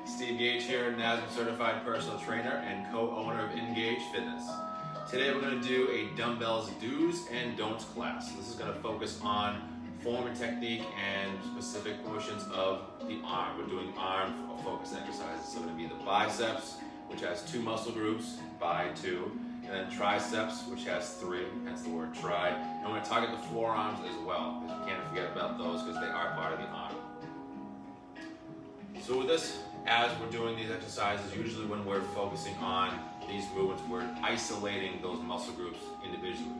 Steve Gage here, NASM certified personal trainer and co-owner of Engage Fitness. Today we're going to do a dumbbells do's and don'ts class. This is going to focus on form and technique and specific motions of the arm. We're doing arm focus exercises. So it's going to be the biceps, which has 2 muscle groups, by 2, and then triceps, which has 3, hence the word tri. And we're going to target the forearms as well. You can't forget about those because they are part of the arm. So with this, as we're doing these exercises, usually when we're focusing on these movements, we're isolating those muscle groups individually,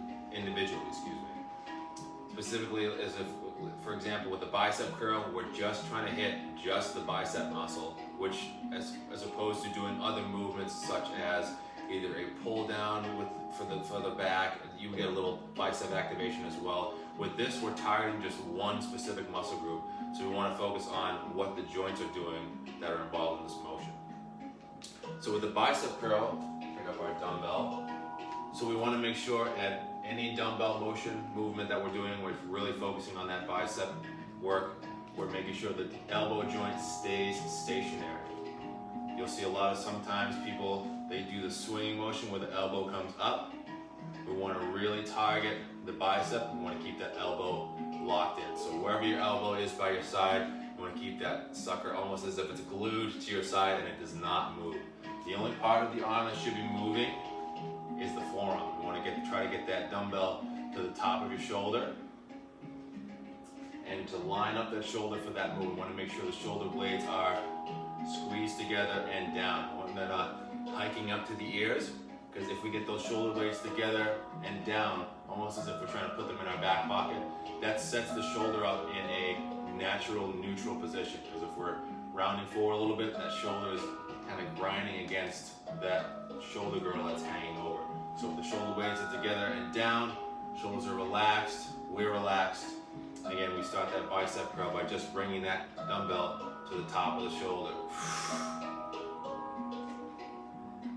Specifically, as if, for example, with the bicep curl, we're just trying to hit just the bicep muscle, which as opposed to doing other movements such as either a pull down for the back, you get a little bicep activation as well. With this, we're targeting just one specific muscle group, so we want to focus on what the joints are doing that are involved in this motion. So with the bicep curl, pick up our dumbbell. So we want to make sure at any dumbbell movement that we're doing, we're really focusing on that bicep work. We're making sure that the elbow joint stays stationary. You'll see sometimes people, they do the swinging motion where the elbow comes up. We want to really target the bicep. We want to keep that elbow locked in. So wherever your elbow is by your side, you want to keep that sucker almost as if it's glued to your side and it does not move. The only part of the arm that should be moving is the forearm. We want to try to get that dumbbell to the top of your shoulder, and to line up that shoulder for that move, we want to make sure the shoulder blades are squeezed together and down. They're not hiking up to the ears, because if we get those shoulder blades together and down, almost as if we're trying to put them in our back pocket, that sets the shoulder up in a natural neutral position. Because if we're rounding forward a little bit, that shoulder is kind of grinding against that shoulder girdle that's hanging over. So if the shoulder blades are together and down, shoulders are relaxed, we're relaxed. Again, we start that bicep curl by just bringing that dumbbell to the top of the shoulder.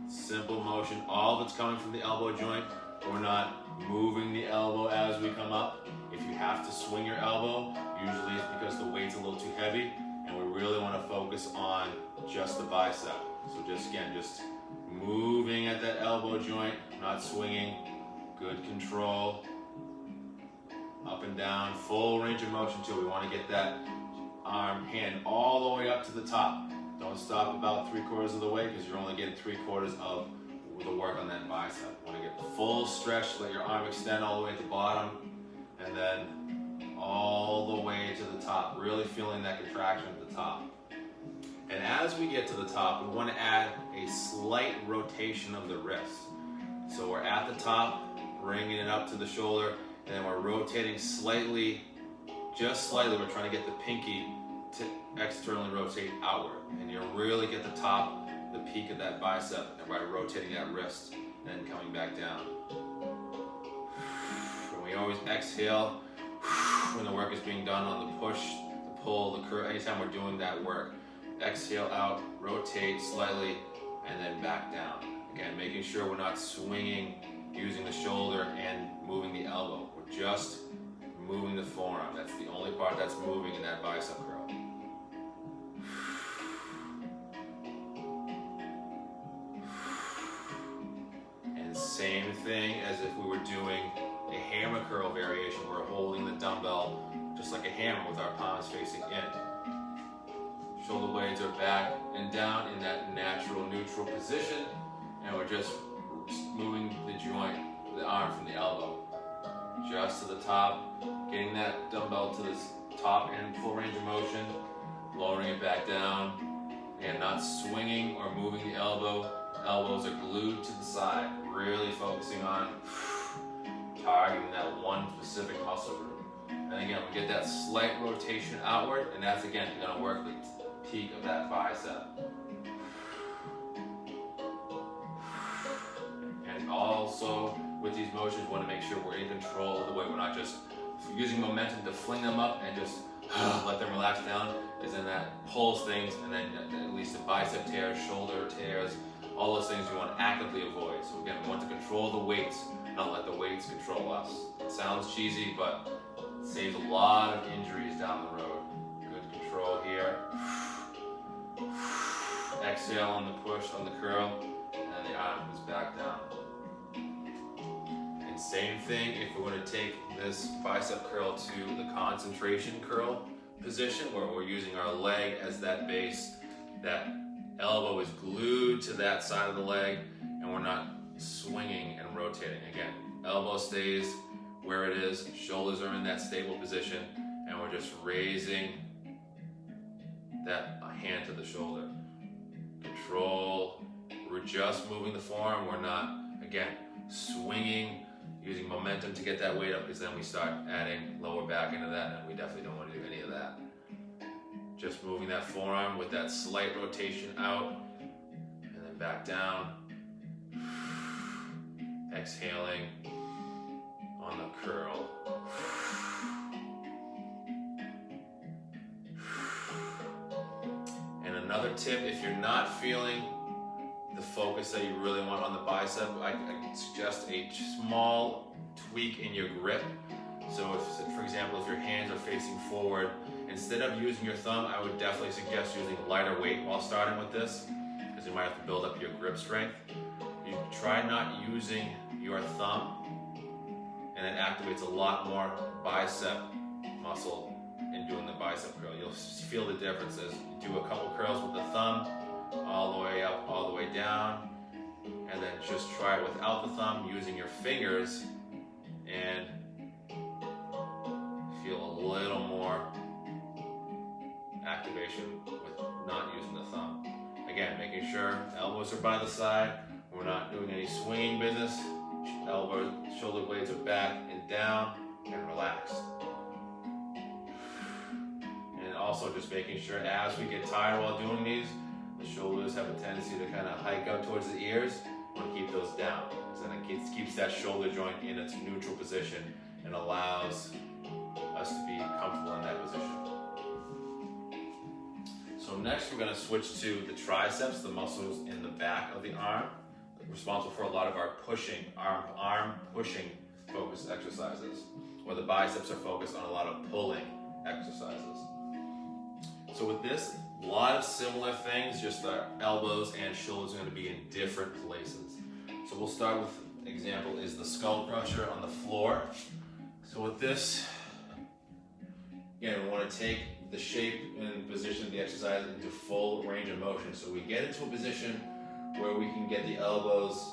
Simple motion, all that's coming from the elbow joint. We're not moving the elbow as we come up. If you have to swing your elbow, usually it's because the weight's a little too heavy, and we really want to focus on just the bicep. So just moving at that elbow joint, not swinging. Good control. Up and down, full range of motion too. We want to get that hand all the way up to the top. Don't stop about 3/4 of the way, because you're only getting 3/4 of the work on that bicep. You want to get full stretch, let your arm extend all the way at the bottom, and then all the way to the top, really feeling that contraction at the top. And as we get to the top, we want to add a slight rotation of the wrist. So we're at the top, bringing it up to the shoulder, and then we're rotating slightly, just slightly. We're trying to get the pinky to externally rotate outward. And you'll really get the top, the peak of that bicep, and by rotating that wrist and then coming back down. And we always exhale when the work is being done on the push, the pull, the curl. Anytime we're doing that work, exhale out, rotate slightly, and then back down. Again, making sure we're not swinging, using the shoulder and moving the elbow. We're just moving the forearm. That's the only part that's moving in that bicep curl. And same thing as if we were doing a hammer curl variation. We're holding the dumbbell just like a hammer with our palms facing in. Shoulder blades are back and down in that natural neutral position, and we're just moving the joint, the arm from the elbow, just to the top, getting that dumbbell to the top and full range of motion, lowering it back down, and not swinging or moving the elbow. Elbows are glued to the side, really focusing on targeting that one specific muscle group. And again, we get that slight rotation outward, and that's again going to work the peak of that bicep. And also with these motions, we want to make sure we're in control of the weight. We're not just using momentum to fling them up and just let them relax down, because then that pulls things, and then at least the bicep tears, shoulder tears, all those things we want to actively avoid. So again, we want to control the weights, not let the weights control us. It sounds cheesy, but it saves a lot of injuries down the road. Good control here. Exhale on the push, on the curl, and then the arm goes back down. And same thing if we're going to take this bicep curl to the concentration curl position, where we're using our leg as that base. That elbow is glued to that side of the leg, and we're not swinging and rotating. Again, elbow stays where it is, shoulders are in that stable position, and we're just raising that hand to the shoulder. Control, we're just moving the forearm, we're not, again, swinging, using momentum to get that weight up, because then we start adding lower back into that, and we definitely don't want to do any of that. Just moving that forearm with that slight rotation out, and then back down. Exhaling on the curl. And another tip, if you're not feeling the focus that you really want on the bicep, I suggest a small tweak in your grip. So if, for example, if your hands are facing forward, instead of using your thumb, I would definitely suggest using lighter weight while starting with this, because you might have to build up your grip strength. You try not using your thumb, and it activates a lot more bicep muscle in doing the bicep curl. You'll feel the differences. You do a couple curls with the thumb, all the way up, all the way down, and then just try it without the thumb, using your fingers, and feel a little more activation with not using the thumb. Again, making sure elbows are by the side, we're not doing any swinging business. Elbows, shoulder blades are back and down and relaxed. And also just making sure as we get tired while doing these, the shoulders have a tendency to kind of hike up towards the ears. We want to keep those down, because then it keeps that shoulder joint in its neutral position and allows us to be comfortable in that position. So next we're going to switch to the triceps, the muscles in the back of the arm, responsible for a lot of our pushing, arm pushing focused exercises, where the biceps are focused on a lot of pulling exercises. So with this, a lot of similar things, just our elbows and shoulders are going to be in different places. So we'll start with, example is the skull crusher on the floor. So with this, again, we want to take the shape and position of the exercise into full range of motion. So we get into a position where we can get the elbows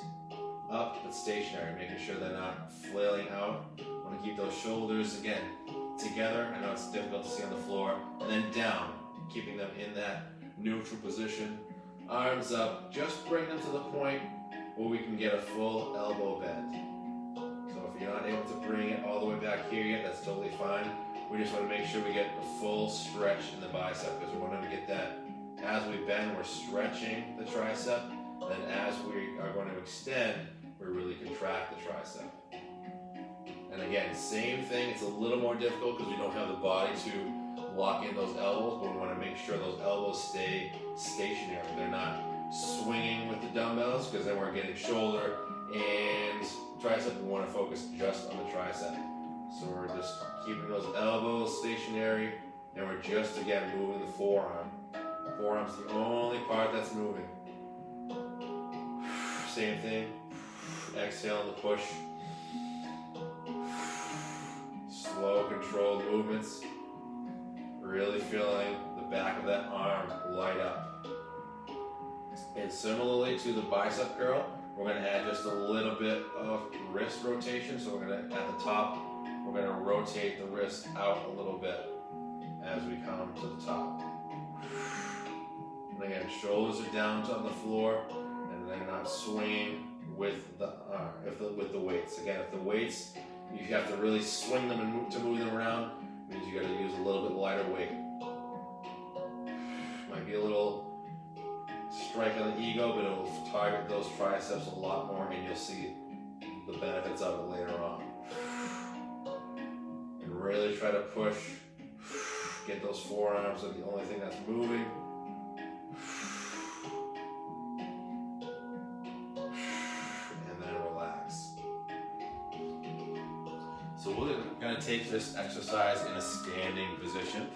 up but stationary, making sure they're not flailing out. We want to keep those shoulders, again, together. I know it's difficult to see on the floor. And then down, keeping them in that neutral position. Arms up, just bring them to the point where we can get a full elbow bend. So if you're not able to bring it all the way back here yet, that's totally fine. We just want to make sure we get a full stretch in the bicep, because we want to get that, as we bend, we're stretching the tricep. Then as we are going to extend, we really contract the tricep. And again, same thing, it's a little more difficult because we don't have the body to lock in those elbows, but we want to make sure those elbows stay stationary. They're not swinging with the dumbbells, because then we're getting shoulder and tricep. We want to focus just on the tricep. So we're just keeping those elbows stationary, and we're just, again, moving the forearm. Forearm's the only part that's moving. Same thing, exhale to push. Slow, controlled movements. Really feeling the back of that arm light up. And similarly to the bicep curl, we're going to add just a little bit of wrist rotation. So we're going to, at the top, we're going to rotate the wrist out a little bit as we come to the top. And again, shoulders are down on the floor, and they're not swinging with the with the weights. Again, if the weights, you have to really swing them and move them around, it means you got to use a little bit lighter weight. Might be a little strike on the ego, but it will target those triceps a lot more, and you'll see the benefits of it later on. And really try to push, get those forearms are the only thing that's moving. So we're going to take this exercise in a standing position.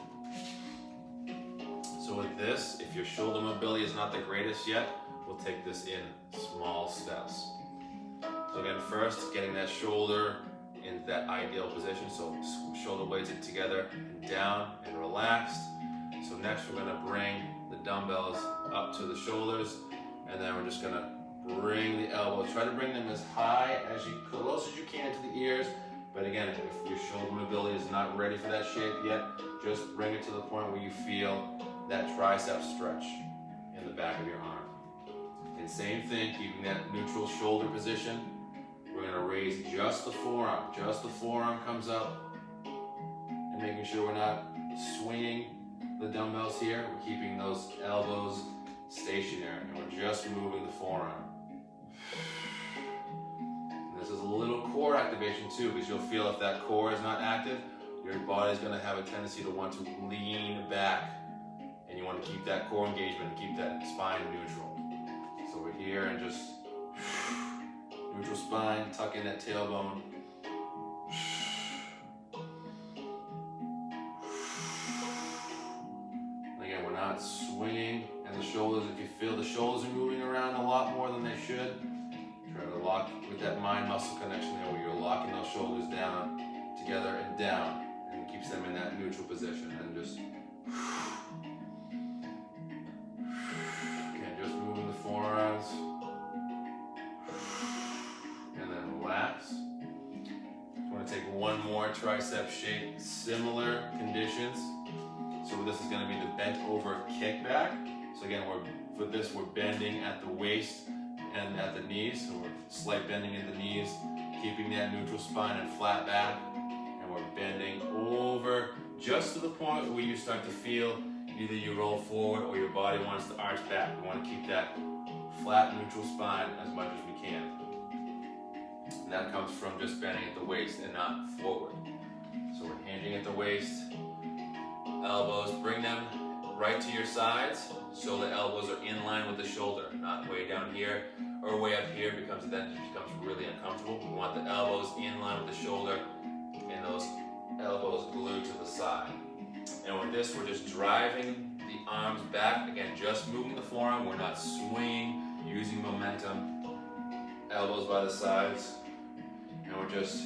So So with this, if your shoulder mobility is not the greatest yet, we'll take this in small steps. So again, first, getting that shoulder in that ideal position. So shoulder blades are together and down and relaxed. So next we're gonna bring the dumbbells up to the shoulders, and then we're just gonna bring the elbows. Try to bring them as high as you, close as you can to the ears. But again, if your shoulder mobility is not ready for that shape yet, just bring it to the point where you feel that tricep stretch in the back of your arm. And same thing, keeping that neutral shoulder position. We're gonna raise just the forearm. Just the forearm comes up, and making sure we're not swinging the dumbbells here. We're keeping those elbows stationary, and we're just moving the forearm. And this is a little core activation too, because you'll feel if that core is not active, your body's gonna have a tendency to want to lean back, and you want to keep that core engagement and keep that spine neutral. So we're here and just neutral spine, tuck in that tailbone. And again, we're not swinging and the shoulders. If you feel the shoulders are moving around a lot more than they should, try to lock with that mind-muscle connection there, where you're locking those shoulders down together and down, and it keeps them in that neutral position. And just again, just moving the forearms. Relax. Just want to take one more tricep shape, similar conditions. So this is going to be the bent over kickback. So again, for this we're bending at the waist and at the knees. So we're slight bending at the knees, keeping that neutral spine and flat back. And we're bending over just to the point where you start to feel either you roll forward or your body wants to arch back. We want to keep that flat neutral spine as much as we can. And that comes from just bending at the waist and not forward. So we're hinging at the waist. Elbows, bring them right to your sides so the elbows are in line with the shoulder, not way down here or way up here, because then it becomes really uncomfortable. We want the elbows in line with the shoulder and those elbows glued to the side. And with this, we're just driving the arms back. Again, just moving the forearm. We're not swinging, using momentum. Elbows by the sides. And we're just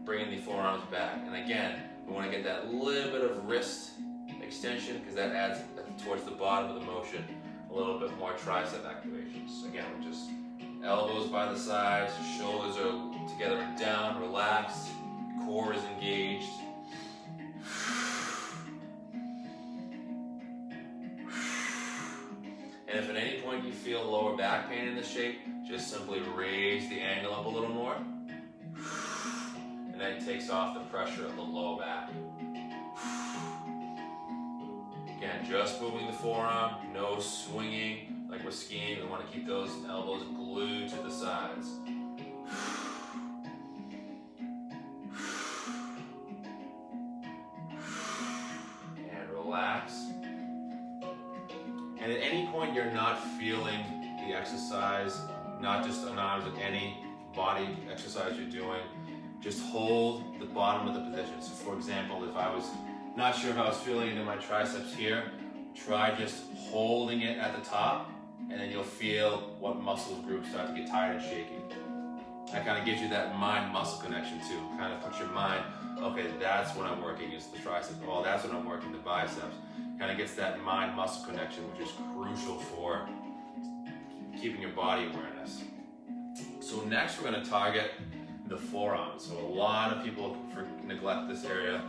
bringing the forearms back. And again, we want to get that little bit of wrist extension, because that adds towards the bottom of the motion a little bit more tricep activation. So again, we're just elbows by the sides, shoulders are together and down, relaxed, core is engaged. And if at any point you feel lower back pain in this shape, just simply raise the angle up a little more. And that takes off the pressure of the low back. Again, just moving the forearm, no swinging like we're skiing. We want to keep those elbows glued to the sides. And relax. And at any point you're not feeling the exercise, not just on arms, but any body exercise you're doing, just hold the bottom of the position. So for example, if I was not sure if I was feeling it in my triceps here, try just holding it at the top, and then you'll feel what muscle groups start to get tired and shaky. That kind of gives you that mind-muscle connection too. Kind of puts your mind, okay, that's what I'm working is the triceps. Oh, that's what I'm working, the biceps. Kind of gets that mind-muscle connection, which is crucial for keeping your body awareness. So next we're going to target the forearm. So a lot of people neglect this area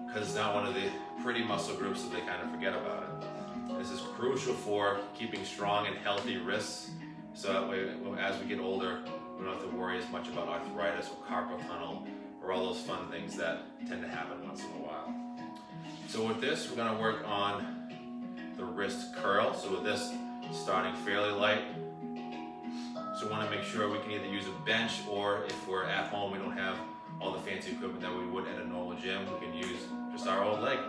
because it's not one of the pretty muscle groups, so they kind of forget about it. This is crucial for keeping strong and healthy wrists, so that way as we get older, we don't have to worry as much about arthritis or carpal tunnel or all those fun things that tend to happen once in a while. So with this, we're going to work on the wrist curl. So with this, starting fairly light. So we want to make sure we can either use a bench, or if we're at home, we don't have all the fancy equipment that we would at a normal gym, we can use just our old leg.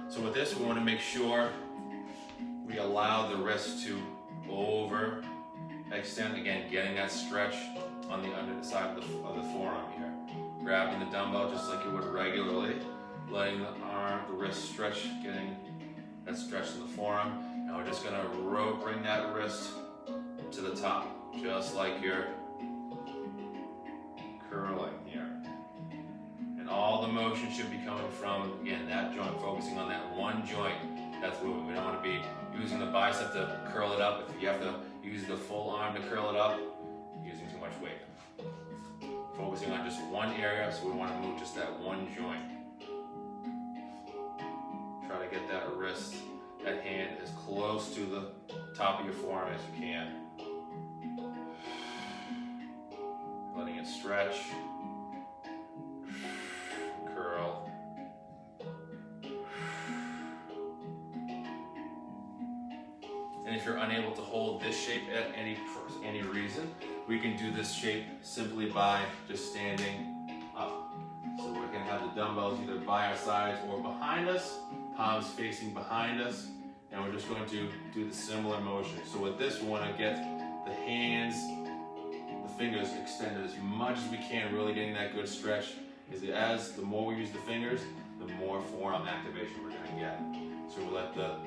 So with this, we want to make sure we allow the wrist to over extend. Again, getting that stretch on the underside of the forearm here. Grabbing the dumbbell just like you would regularly. letting the wrist stretch, getting that stretch in the forearm. And we're just gonna bring that wrist to the top, just like you're curling here. And all the motion should be coming from, again, that joint, focusing on that one joint that's moving. We don't want to be using the bicep to curl it up. If you have to use the full arm to curl it up, you're using too much weight. Focusing on just one area, so we want to move just that one joint. Try to get that wrist, that hand as close to the top of your forearm as you can. Letting it stretch, curl. And if you're unable to hold this shape at any reason, we can do this shape simply by just standing up. So we're gonna have the dumbbells either by our sides or behind us, palms facing behind us, and we're just going to do the similar motion. So with this, we wanna get the hands, the fingers extended as much as we can, really getting that good stretch. Because the more we use the fingers, the more forearm activation we're gonna get. So we let the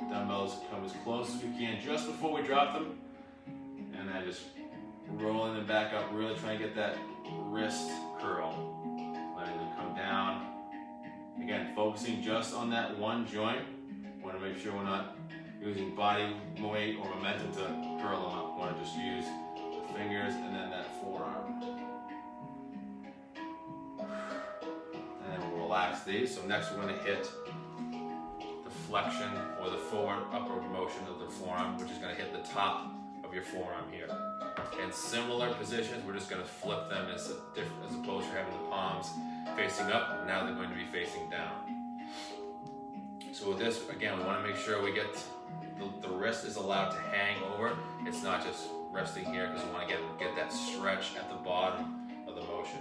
dumbbells come as close as we can just before we drop them, and then just rolling them back up, really trying to get that wrist curl, letting them come down. Again, focusing just on that one joint. We want to make sure we're not using body weight or momentum to curl them up. We want to just use the fingers and then that forearm. And then we'll relax these. So next we're going to hit the flexion or the forward upward motion of the forearm, which is going to hit the top of your forearm here. In similar positions, we're just going to flip them as opposed to having the palms facing up. Now they're going to be facing down. So with this, again, we want to make sure we get the wrist is allowed to hang over. It's not just resting here, because we want to get that stretch at the bottom of the motion.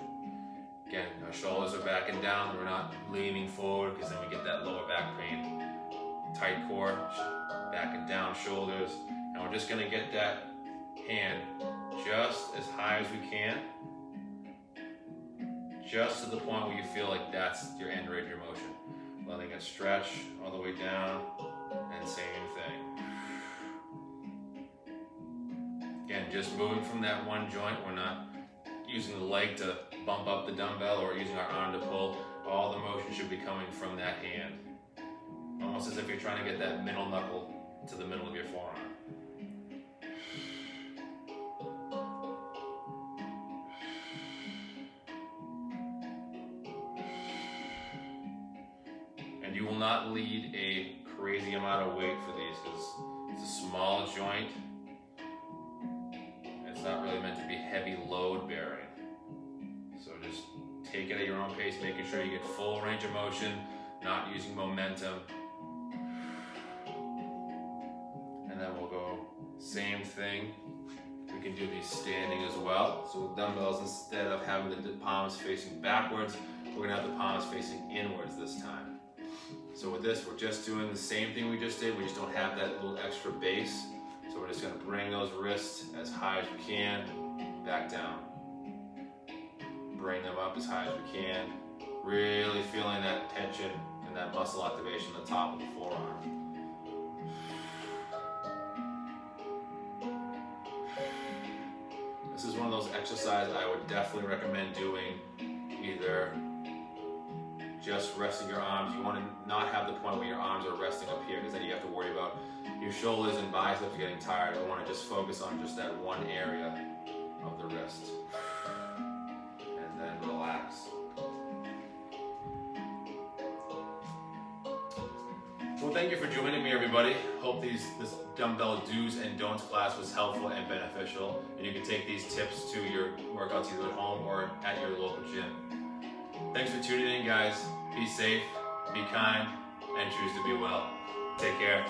Again, our shoulders are back and down. We're not leaning forward, because then we get that lower back pain. Tight core, back and down shoulders. And we're just going to get that hand just as high as we can, just to the point where you feel like that's your end range of motion. Letting it stretch all the way down, and same thing. Again, just moving from that one joint. We're not using the leg to bump up the dumbbell or using our arm to pull. All the motion should be coming from that hand. Almost as if you're trying to get that middle knuckle to the middle of your forearm. And you will not lead a crazy amount of weight for these, because it's a small joint. It's not really meant to be heavy load bearing. So just take it at your own pace, making sure you get full range of motion, not using momentum. And then we'll go same thing. We can do these standing as well. So with dumbbells, instead of having the palms facing backwards, we're gonna have the palms facing inwards this time. So with this, we're just doing the same thing we just did. We just don't have that little extra base. So we're just gonna bring those wrists as high as we can, back down. Bring them up as high as we can. Really feeling that tension and that muscle activation at the top of the forearm. This is one of those exercises I would definitely recommend doing, either just resting your arms. You want to not have the point where your arms are resting up here, because then you have to worry about your shoulders and biceps getting tired. We want to just focus on just that one area of the wrist. And then relax. Well, thank you for joining me, everybody. Hope this dumbbell do's and don'ts class was helpful and beneficial, and you can take these tips to your workouts either at home or at your local gym. Thanks for tuning in, guys. Be safe, be kind, and choose to be well. Take care.